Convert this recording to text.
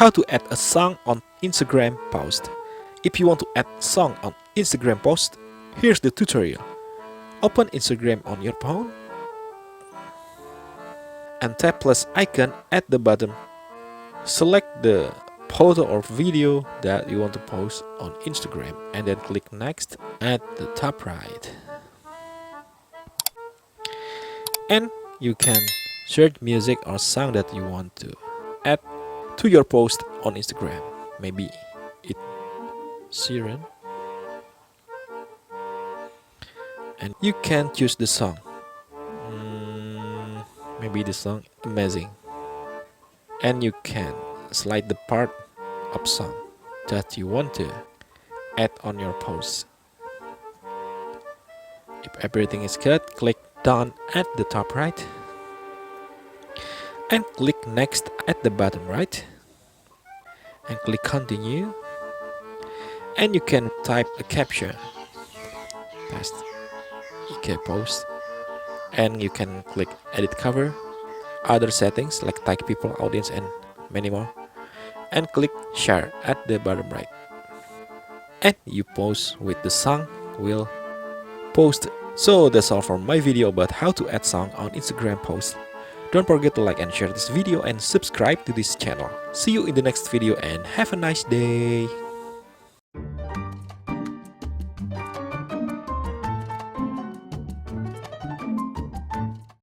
How to add a song on Instagram post. If you want to add song on Instagram post, here's the tutorial. Open Instagram on your phone and tap plus icon at the bottom. Select the photo or video that you want to post on Instagram and then click next at the top right. And you can search music or song that you want to add to your post on Instagram. Maybe it's Siren. And you can choose the song. Maybe the song Amazing. And you can slide the part of song that you want to add on your post. If everything is good, click done at the top right and click next at the bottom right and click continue, and you can type a caption, paste EK post, and you can click edit cover, other settings like tag people, audience, and many more, and click share at the bottom right, and you post with the song will post. So that's all for my video about how to add song on Instagram post. Don't forget to like and share this video and subscribe to this channel. See you in the next video and have a nice day.